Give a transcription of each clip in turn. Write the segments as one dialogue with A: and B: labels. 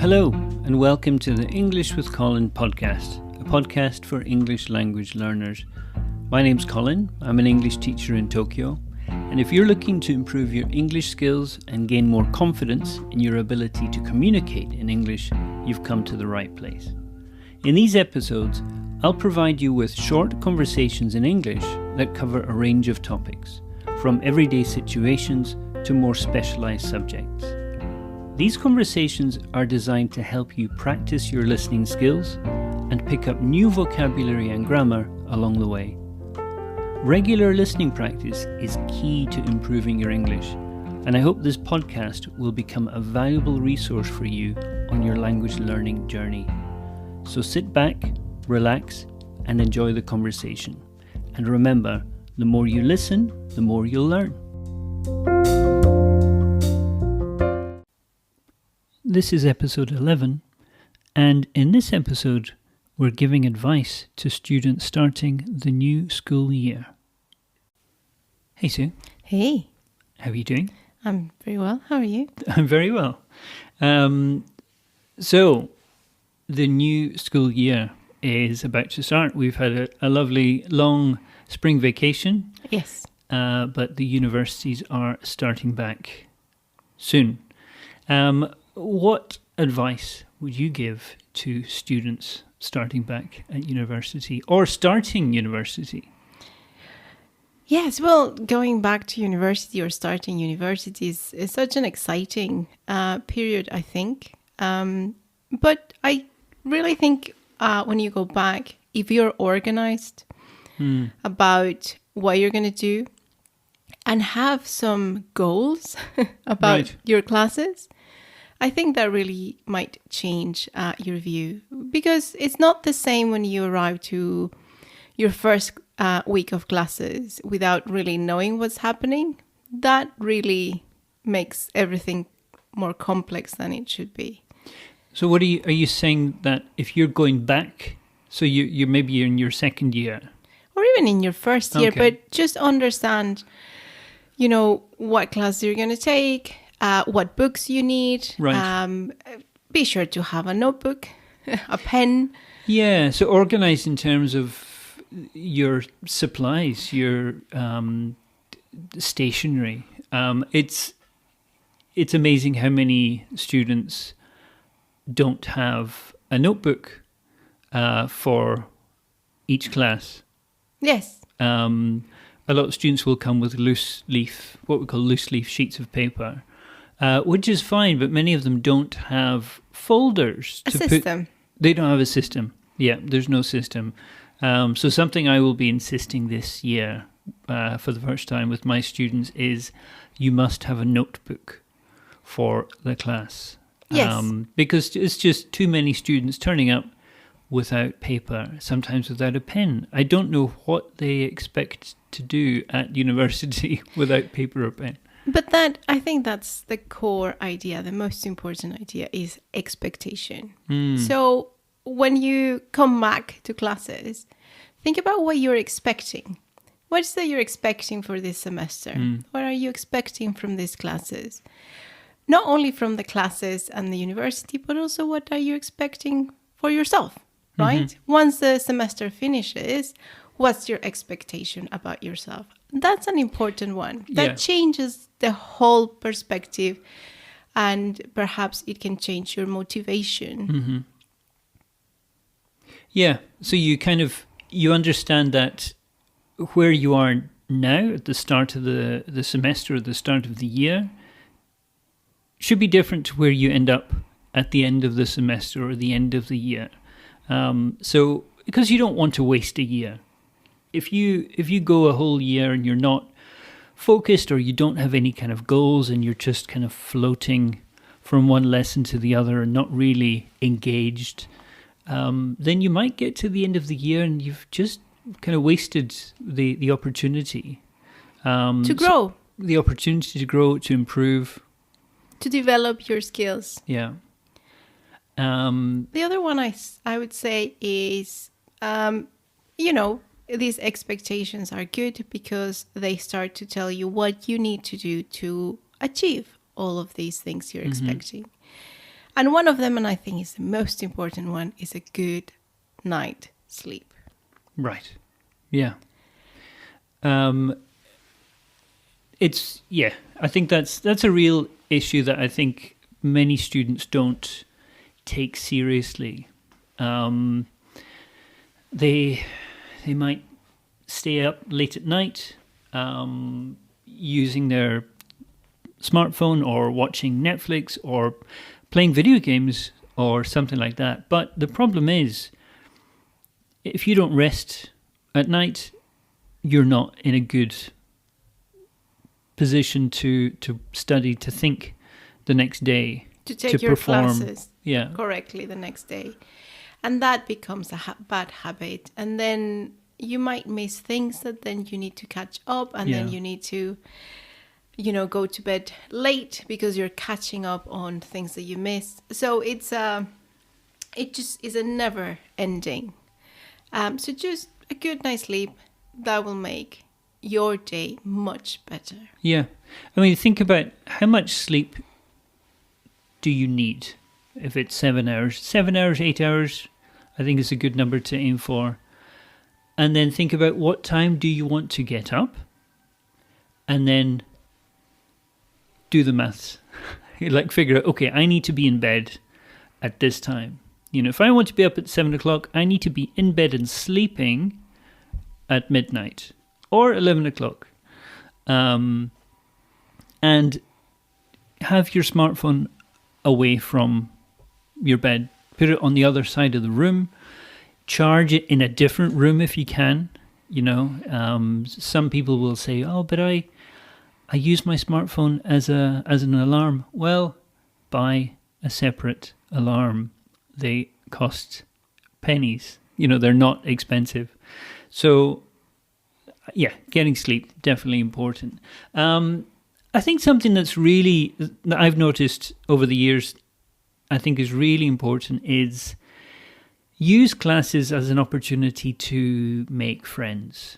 A: Hello, and welcome to the English with Colin Podcast, a podcast for English language learners. My name's Colin, I'm an English teacher in Tokyo, and if you're looking to improve your English skills and gain more confidence in your ability to communicate in English, you've come to the right place. In these episodes, I'll provide you with short conversations in English that cover a range of topics, from everyday situations to more specialised subjects. These conversations are designed to help you practice your listening skills and pick up new vocabulary and grammar along the way. Regular listening practice is key to improving your English, and I hope this podcast will become a valuable resource for you on your language learning journey. So sit back, relax, and enjoy the conversation. And remember, the more you listen, the more you'll learn. This is episode 11, and in this episode, we're giving advice to students starting the new school year. Hey, Sue.
B: Hey.
A: How are you doing?
B: I'm very well. How are you?
A: I'm very well. So, the new school year is about to start. We've had a lovely long spring vacation.
B: Yes.
A: But the universities are starting back soon. What advice would you give to students starting back at university or starting university?
B: Yes, well, going back to university or starting university is such an exciting period, I think. But I really think when you go back, if you're organized about what you're going to do and have some goals about your classes, I think that really might change your view, because it's not the same when you arrive to your first week of classes without really knowing what's happening. That really makes everything more complex than it should be.
A: So what are you saying, that if you're going back, so you're maybe in your second year? Or
B: even in your first year, but just understand, what class you're going to take, what books you need.
A: Right.
B: Be sure to have a notebook, a pen. Yeah,
A: so organize in terms of your supplies, your stationery. It's amazing how many students don't have a notebook for each class.
B: Yes.
A: A lot of students will come with what we call loose leaf sheets of paper, which is fine, but many of them don't have folders. They don't have a system. Yeah, there's no system. So something I will be insisting this year for the first time with my students is you must have a notebook for the class.
B: Yes.
A: Because it's just too many students turning up without paper, sometimes without a pen. I don't know what they expect to do at university without paper or pen.
B: But I think that's the core idea, the most important idea is expectation. So when you come back to classes, think about what you're expecting. What is that you're expecting for this semester? What are you expecting from these classes? Not only from the classes and the university, but also what are you expecting for yourself, right? Once the semester finishes, what's your expectation about yourself? That's an important one. That changes the whole perspective, and perhaps it can change your motivation.
A: Yeah, so you understand that where you are now at the start of the semester or the start of the year should be different to where you end up at the end of the semester or the end of the year. So because you don't want to waste a year. If you go a whole year and you're not focused, or you don't have any kind of goals, and you're just kind of floating from one lesson to the other and not really engaged, then you might get to the end of the year and you've just kind of wasted the opportunity.
B: To grow.
A: The opportunity to grow, to improve.
B: To develop your skills.
A: Yeah.
B: The other one I would say is, these expectations are good because they start to tell you what you need to do to achieve all of these things you're expecting. And one of them, and I think is the most important one, is a good night sleep.
A: Right. Yeah. I think that's a real issue that I think many students don't take seriously. They might stay up late at night, using their smartphone or watching Netflix or playing video games or something like that. But the problem is, if you don't rest at night, you're not in a good position to study, to think the next day,
B: to take your
A: perform.
B: classes
A: Yeah.
B: correctly the next day. And that becomes a bad habit. And then you might miss things that then you need to catch up, and then you need to, go to bed late because you're catching up on things that you missed. So it just is a never ending. So just a good night's sleep, that will make your day much better.
A: Yeah. I mean, think about how much sleep do you need? If it's 7 hours, 8 hours, I think is a good number to aim for. And then think about what time do you want to get up? And then do the maths. Like figure out, okay, I need to be in bed at this time. If I want to be up at 7 o'clock, I need to be in bed and sleeping at midnight or 11 o'clock. And have your smartphone away from your bed. Put it on the other side of the room. Charge it in a different room if you can. Some people will say, "Oh, but I use my smartphone as an alarm." Well, buy a separate alarm. They cost pennies. They're not expensive. So, yeah, getting sleep, definitely important. I think something that I've noticed over the years, I think is really important, is use classes as an opportunity to make friends.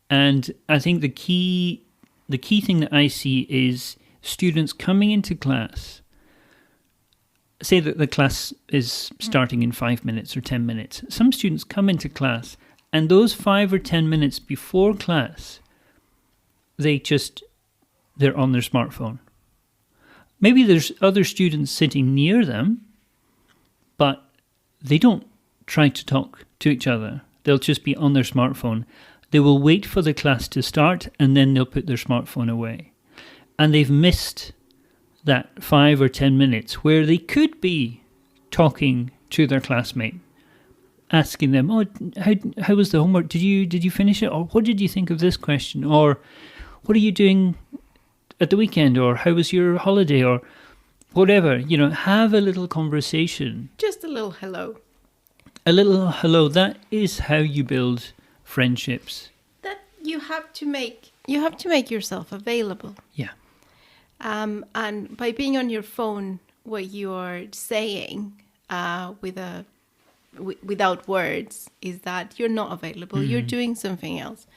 A: And I think the key thing that I see is students coming into class. Say that the class is starting in 5 minutes or 10 minutes. Some students come into class, and those 5 or 10 minutes before class, they're on their smartphone. Maybe there's other students sitting near them, but they don't try to talk to each other. They'll just be on their smartphone. They will wait for the class to start, and then they'll put their smartphone away. And they've missed that 5 or 10 minutes where they could be talking to their classmate, asking them, "Oh, how was the homework? Did you finish it? Or what did you think of this question? Or what are you doing at the weekend? Or how was your holiday?" Or whatever. Have a little conversation.
B: Just a little hello.
A: A little hello. That is how you build friendships.
B: That you have to make yourself available.
A: Yeah.
B: And by being on your phone, what you are saying without words is that you're not available. You're doing something else.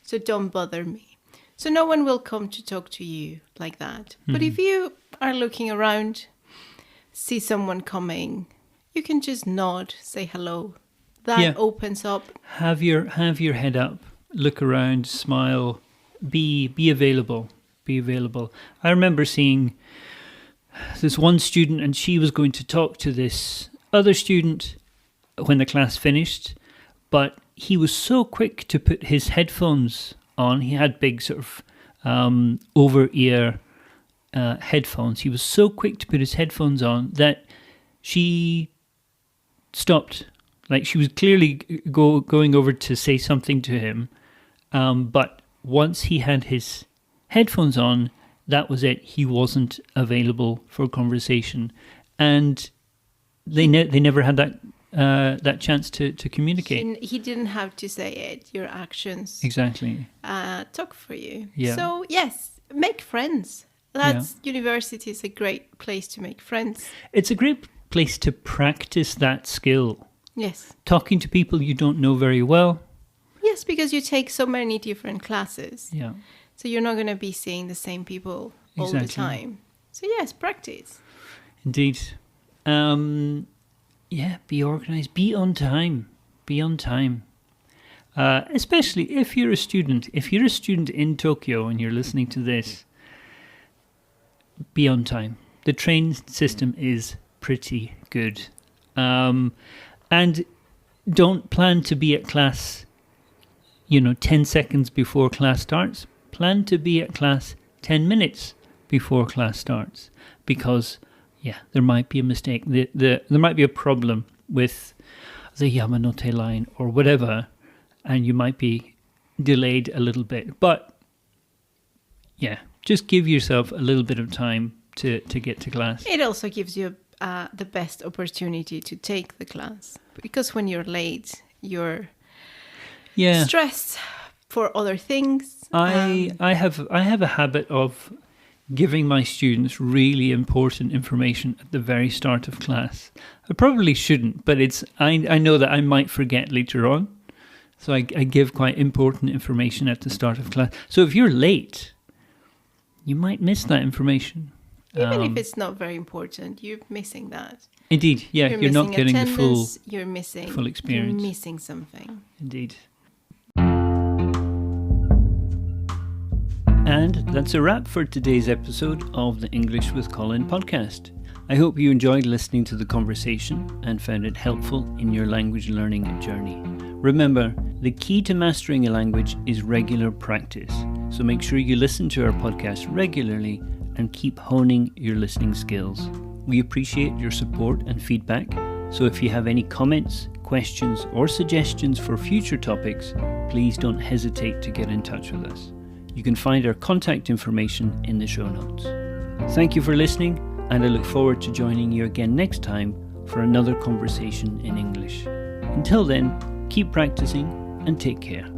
B: So don't bother me. So no one will come to talk to you like that. But if you are looking around, see someone coming, you can just nod, say hello. That opens up. Have
A: your head up, look around, smile, be available. Be available. I remember seeing this one student, and she was going to talk to this other student when the class finished, but he was so quick to put his headphones on. He had big sort of over-ear headphones. He was so quick to put his headphones on that she stopped. Like, she was clearly going over to say something to him, but once he had his headphones on, that was it. He wasn't available for conversation, and they never had that chance to communicate.
B: He didn't have to say it. Your actions
A: exactly
B: talk for you.
A: Yeah.
B: So yes, make friends. University is a great place to make friends.
A: It's a great place to practice that skill.
B: Yes.
A: Talking to people you don't know very well.
B: Yes, because you take so many different classes.
A: Yeah.
B: So you're not going to be seeing the same people all the time. So yes, practice.
A: Indeed. Be organised. Be on time. Be on time. Especially if you're a student. If you're a student in Tokyo and you're listening to this, be on time. The train system is pretty good. And don't plan to be at class, 10 seconds before class starts. Plan to be at class 10 minutes before class starts. Because, there might be a mistake. There might be a problem with the Yamanote line or whatever, and you might be delayed a little bit. But, just give yourself a little bit of time to get to class.
B: It also gives you the best opportunity to take the class. Because when you're late, you're stressed for other things.
A: I have a habit of giving my students really important information at the very start of class. I probably shouldn't, but I know that I might forget later on. So I give quite important information at the start of class. So if you're late, you might miss that information.
B: Even if it's not very important, you're missing that.
A: Indeed, you're not getting the full
B: experience. You're missing something.
A: Indeed. And that's a wrap for today's episode of the English with Colin podcast. I hope you enjoyed listening to the conversation and found it helpful in your language learning journey. Remember, the key to mastering a language is regular practice. So make sure you listen to our podcast regularly and keep honing your listening skills. We appreciate your support and feedback. So if you have any comments, questions, or suggestions for future topics, please don't hesitate to get in touch with us. You can find our contact information in the show notes. Thank you for listening, and I look forward to joining you again next time for another conversation in English. Until then, keep practicing and take care.